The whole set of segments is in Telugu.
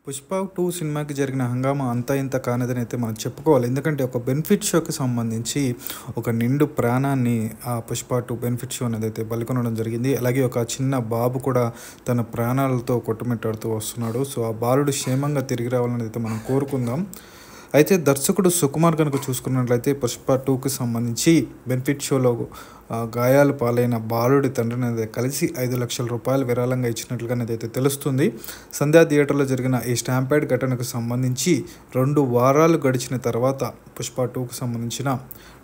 పుష్ప 2 సినిమాకి జరిగిన హంగామా అంతా ఇంత కానిదని అయితే మనం చెప్పుకోవాలి. ఎందుకంటే ఒక బెనిఫిట్ షోకి సంబంధించి ఒక నిండు ప్రాణాన్ని ఆ పుష్ప 2 బెనిఫిట్ షో అనేదైతే బలికొనడం జరిగింది. అలాగే ఒక చిన్న బాబు కూడా తన ప్రాణాలతో కొట్టుమిట్టాడుతూ వస్తున్నాడు. సో ఆ బాలుడు క్షేమంగా తిరిగి రావాలని అయితే మనం కోరుకుందాం. అయితే దర్శకుడు సుకుమార్ కనుక చూసుకున్నట్లయితే పుష్ప 2కి సంబంధించి బెనిఫిట్ షోలో గాయాలు పాలైన బాలుడి తండ్రిని అయితే కలిసి 5 లక్షల రూపాయలు విరాళంగా ఇచ్చినట్లుగానైతే తెలుస్తుంది. సంధ్యా థియేటర్లో జరిగిన ఈ స్టాంపేడ్ ఘటనకు సంబంధించి 2 వారాలు గడిచిన తర్వాత పుష్ప 2కు సంబంధించిన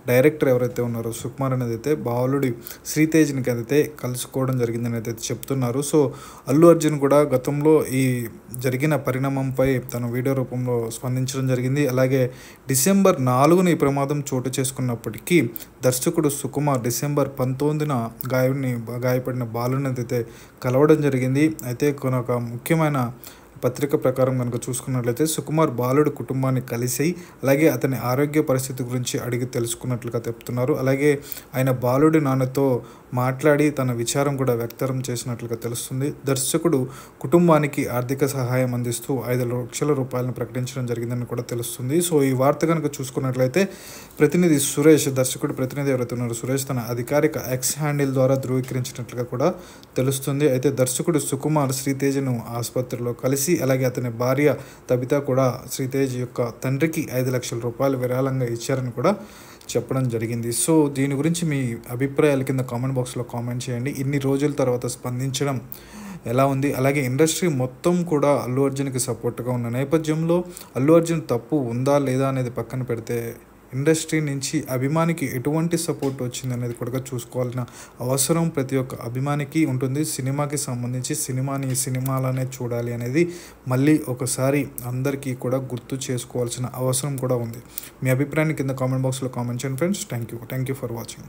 డైరెక్టర్ ఎవరైతే ఉన్నారో సుకుమార్ అనేది అయితే బాలుడి శ్రీతేజ్ని అయితే కలుసుకోవడం జరిగిందని అయితే చెప్తున్నారు. సో అల్లు అర్జున్ కూడా గతంలో ఈ జరిగిన పరిణామంపై తన వీడియో రూపంలో స్పందించడం జరిగింది. అలాగే డిసెంబర్ 4న ఈ ప్రమాదం చోటు చేసుకున్నప్పటికీ దర్శకుడు సుకుమార్ డిసెంబర్ 19న గాయపడిన బాలుని అయితే కలవడం జరిగింది. అయితే ఒక ముఖ్యమైన పత్రిక ప్రకారం కనుక చూసుకున్నట్లయితే సుకుమార్ బాలుడి కుటుంబాన్ని కలిసి అలాగే అతని ఆరోగ్య పరిస్థితి గురించి అడిగి తెలుసుకున్నట్లుగా చెప్తున్నారు. అలాగే ఆయన బాలుడి నాన్నతో మాట్లాడి తన విచారం కూడా వ్యక్తం చేసినట్లుగా తెలుస్తుంది. దర్శకుడు కుటుంబానికి ఆర్థిక సహాయం అందిస్తూ 5 లక్షల రూపాయలను ప్రకటించడం జరిగిందని కూడా తెలుస్తుంది. సో ఈ వార్త కనుక చూసుకున్నట్లయితే ప్రతినిధి సురేష్, దర్శకుడు ప్రతినిధి ఎవరైతే ఉన్నారో సురేష్ తన అధికారిక ఎక్స్ హ్యాండిల్ ద్వారా ధృవీకరించినట్లుగా కూడా తెలుస్తుంది. అయితే దర్శకుడు సుకుమార్ శ్రీతేజ్ను ఆసుపత్రిలో కలిసి అలాగే అతని భార్య తబిత కూడా శ్రీతేజ్ యొక్క తండ్రికి 5 లక్షల రూపాయలు విరాళంగా ఇచ్చారని కూడా చెప్పడం జరిగింది. సో దీని గురించి మీ అభిప్రాయాల కింద కామెంట్ బాక్స్లో కామెంట్ చేయండి. ఇన్ని రోజుల తర్వాత స్పందించడం ఎలా ఉంది? అలాగే ఇండస్ట్రీ మొత్తం కూడా అల్లు అర్జున్కి సపోర్ట్గా ఉన్న నేపథ్యంలో అల్లు అర్జున్ తప్పు ఉందా లేదా అనేది పక్కన పెడితే ఇండస్ట్రీ నుంచి అభిమానికి ఎటువంటి సపోర్ట్ వచ్చింది అనేది కూడా చూసుకోవాల్సిన అవసరం ప్రతి ఒక్క అభిమానికి ఉంటుంది. సినిమాకి సంబంధించి సినిమాలనే చూడాలి అనేది మళ్ళీ ఒకసారి అందరికీ కూడా గుర్తు చేసుకోవాల్సిన అవసరం కూడా ఉంది. మీ అభిప్రాయాన్ని కింద కామెంట్ బాక్స్లో కామెంట్ చేయండి friends. Thank you for watching.